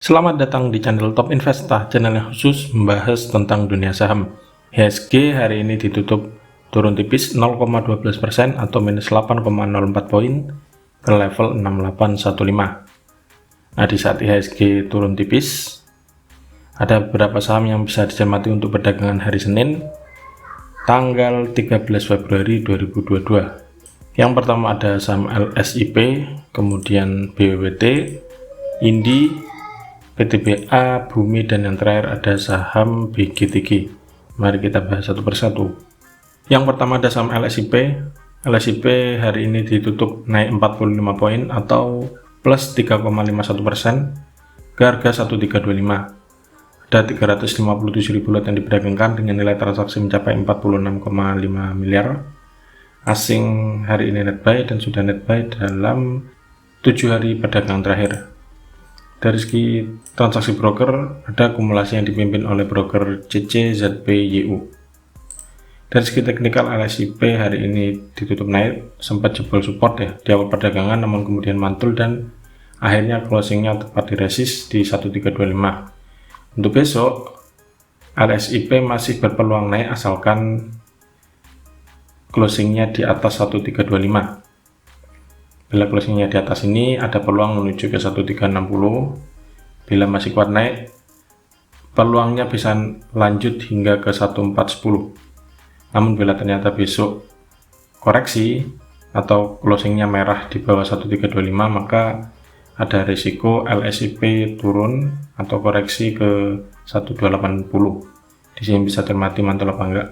Selamat datang di channel Top Investa, channel yang khusus membahas tentang dunia saham. IHSG hari ini ditutup turun tipis 0,12% atau minus 8,04 poin ke level 6815. Nah, di saat IHSG turun tipis, ada beberapa saham yang bisa dicermati untuk perdagangan hari Senin, tanggal 13 Februari 2022. Yang pertama ada saham LSIP, kemudian BWT, Indi, PTBA, Bumi, dan yang terakhir ada saham BGTG. Mari kita bahas satu persatu. Yang pertama ada saham LSIP. LSIP hari ini ditutup naik 45 poin atau plus 3,51% ke harga 1325. Ada 357.000 lot yang diperdagangkan dengan nilai transaksi mencapai 46,5 miliar. Asing hari ini net buy dan sudah net buy dalam 7 hari perdagangan terakhir. Dari segi transaksi broker, ada akumulasi yang dipimpin oleh broker CCZPYU. Dari segi teknikal, LSIP hari ini ditutup naik, sempat jebol support ya di awal perdagangan, namun kemudian mantul dan akhirnya closingnya tepat di resist di 1325. Untuk besok, LSIP masih berpeluang naik asalkan closingnya di atas 1325. Bila closingnya di atas ini, ada peluang menuju ke 1360. Bila masih kuat naik, peluangnya bisa lanjut hingga ke 1410. Namun bila ternyata besok koreksi atau closingnya merah di bawah 1325, maka ada risiko LSIP turun atau koreksi ke 1280. Di sini bisa cermati mantul apa enggak.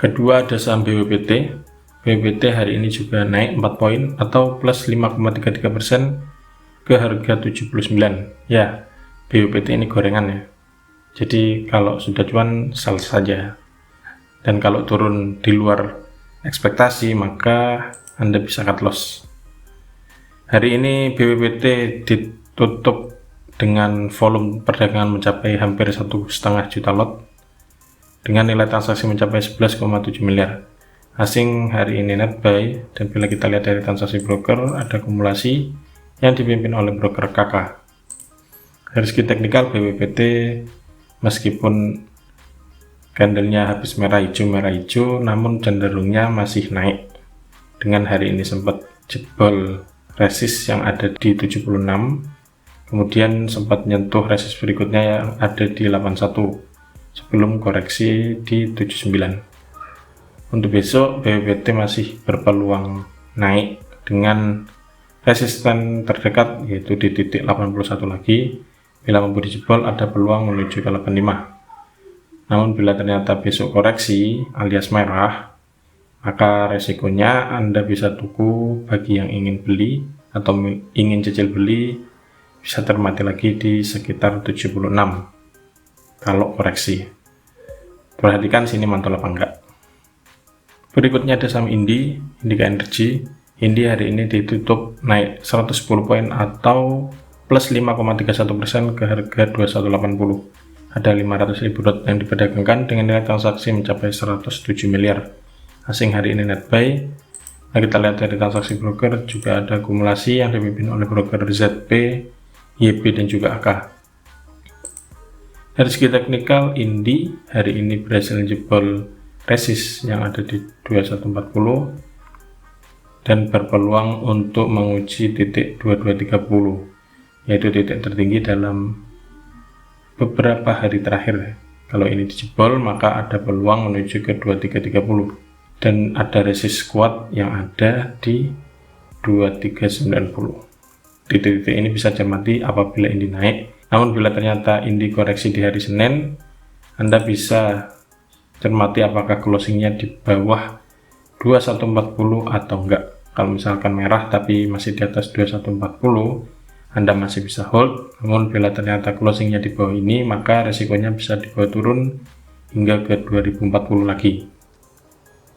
Kedua ada saham BWPT. BWPT hari ini juga naik 4 poin atau plus 5,33% ke harga 79. Ya, BWPT ini gorengan ya. Jadi kalau sudah cuan sell saja. Dan kalau turun di luar ekspektasi maka Anda bisa cut loss. Hari ini BWPT ditutup dengan volume perdagangan mencapai hampir 1,5 juta lot dengan nilai transaksi mencapai 11,7 miliar. Asing hari ini net buy, dan bila kita lihat dari transaksi broker, ada akumulasi yang dipimpin oleh broker KK. Dari segi teknikal, BWPT meskipun candlenya habis merah hijau, namun cenderungnya masih naik. Dengan hari ini sempat jebol resist yang ada di 76, kemudian sempat nyentuh resist berikutnya yang ada di 81, sebelum koreksi di 79. Untuk besok, BWPT masih berpeluang naik dengan resisten terdekat yaitu di titik 81 lagi. Bila mampu dijebol, ada peluang menuju ke 85. Namun bila ternyata besok koreksi alias merah, maka resikonya Anda bisa tunggu bagi yang ingin beli atau ingin cicil beli bisa termati lagi di sekitar 76 kalau koreksi. Perhatikan sini mantul apa enggak. Berikutnya ada saham Indi, Indika Energy. Indi hari ini ditutup naik 110 poin atau plus 5,31% ke harga 2180. Ada 500.000 lot yang diperdagangkan dengan nilai transaksi mencapai 107 miliar. Asing hari ini net buy. Nah, kita lihat dari transaksi broker juga ada akumulasi yang dipimpin oleh broker ZP, YP, dan juga AK. Dari segi teknikal, Indi hari ini berhasil jebol resist yang ada di 2140 dan berpeluang untuk menguji titik 2230, yaitu titik tertinggi dalam beberapa hari terakhir. Kalau ini dijebol maka ada peluang menuju ke 2330 dan ada resist kuat yang ada di 2390. Titik-titik ini bisa cermati apabila Indi naik. Namun bila ternyata Indi koreksi di hari Senin, Anda bisa cermati apakah closingnya di bawah 2140 atau enggak. Kalau misalkan merah tapi masih di atas 2140, Anda masih bisa hold. Namun bila ternyata closingnya di bawah ini, maka resikonya bisa dibawa turun hingga ke 2040 lagi.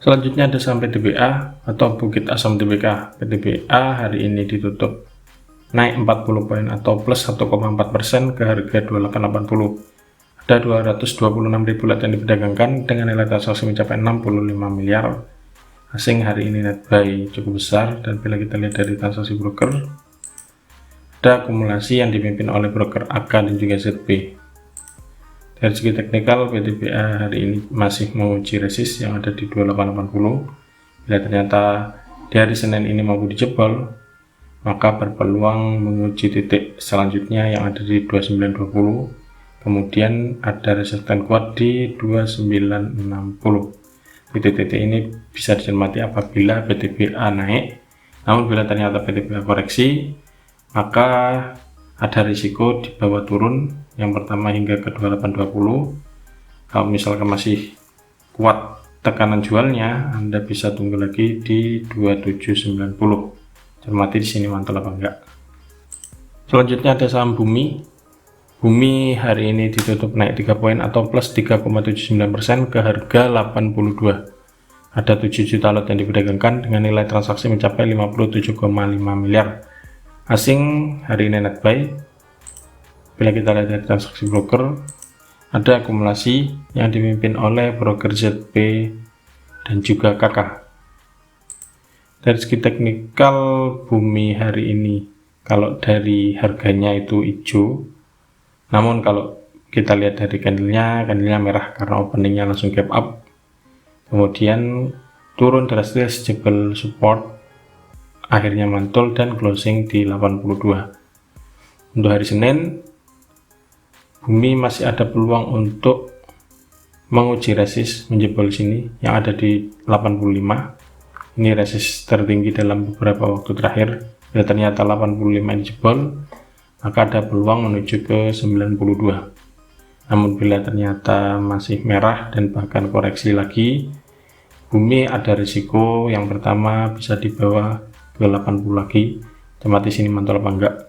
Selanjutnya ada saham PTBA atau Bukit Asam Tbk. PTBA hari ini ditutup naik 40 poin atau plus 1,4% ke harga 2880. Ada 226.000 lot yang diperdagangkan dengan nilai transaksi mencapai 65 miliar. Asing hari ini net buy cukup besar, dan bila kita lihat dari transaksi broker, ada akumulasi yang dipimpin oleh broker AK dan juga ZB. Dari segi teknikal, PTBA hari ini masih menguji resist yang ada di 2880. Bila ternyata di hari Senin ini mampu dijebol, maka berpeluang menguji titik selanjutnya yang ada di 2920. Kemudian ada resisten kuat di 2960. Titik-titik ini bisa dicermati apabila PTBA naik. Namun bila ternyata PTBA koreksi, maka ada risiko di bawah turun. Yang pertama hingga ke 2820. Kalau misalkan masih kuat tekanan jualnya, Anda bisa tunggu lagi di 2790. Cermati di sini mantul apa enggak. Selanjutnya ada saham Bumi. Bumi hari ini ditutup naik 3 poin atau plus 3,79% ke harga 82. Ada 7 juta lot yang diperdagangkan dengan nilai transaksi mencapai 57,5 miliar. Asing hari ini net buy. Bila kita lihat dari transaksi broker, ada akumulasi yang dipimpin oleh broker ZP dan juga KK. Dari segi teknikal, Bumi hari ini kalau dari harganya itu hijau, namun kalau kita lihat dari candlenya merah karena openingnya langsung gap up, kemudian turun drastis jebol support, akhirnya mantul dan closing di 82. Untuk hari Senin, Bumi masih ada peluang untuk menguji resist menjebol sini yang ada di 85. Ini resist tertinggi dalam beberapa waktu terakhir. Bila ternyata 85 ini jebol, maka ada peluang menuju ke 92. Namun bila ternyata masih merah dan bahkan koreksi lagi, Bumi ada risiko yang pertama bisa di bawah ke 80 lagi. Cermati sini mantul apa enggak.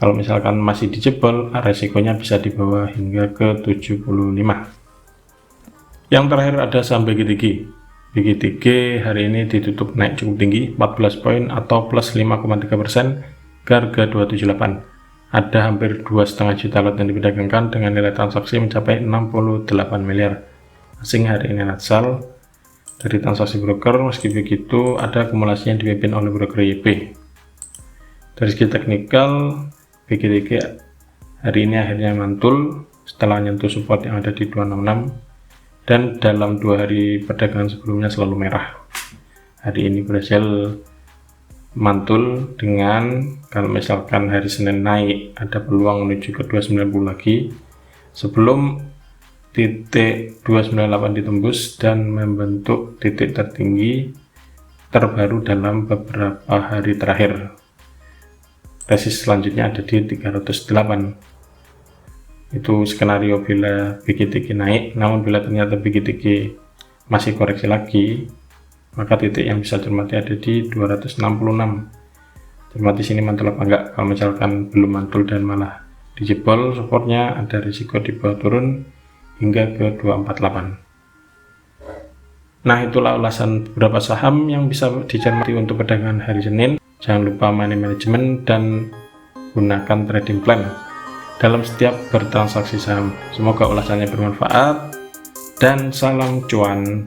Kalau misalkan masih dijebol, resikonya bisa di bawah hingga ke 75. Yang terakhir ada saham BGTG. BGTG hari ini ditutup naik cukup tinggi, 14 poin atau plus 5,3% ke harga 278. Ada hampir 2,5 juta lot yang diperdagangkan dengan nilai transaksi mencapai 68 miliar. Asing hari ini net sell. Dari transaksi broker, meski begitu ada akumulasi yang dipimpin oleh broker YP. Dari segi teknikal, BGTG hari ini akhirnya mantul setelah nyentuh support yang ada di 266 dan dalam 2 hari perdagangan sebelumnya selalu merah. Hari ini berhasil mantul dengan kalau misalkan hari Senin naik ada peluang menuju ke 290 lagi sebelum titik 298 ditembus dan membentuk titik tertinggi terbaru dalam beberapa hari terakhir. Resist selanjutnya ada di 308. Itu skenario bila BGTG naik. Namun bila ternyata BGTG masih koreksi lagi, maka titik yang bisa cermati ada di 266. Cermati sini mantul apa enggak. Kalau misalkan belum mantul dan malah dijebol supportnya, ada risiko di bawah turun hingga ke 248. Nah, itulah ulasan beberapa saham yang bisa dicermati untuk perdagangan hari Senin. Jangan lupa money management dan gunakan trading plan dalam setiap bertransaksi saham. Semoga ulasannya bermanfaat dan salam cuan.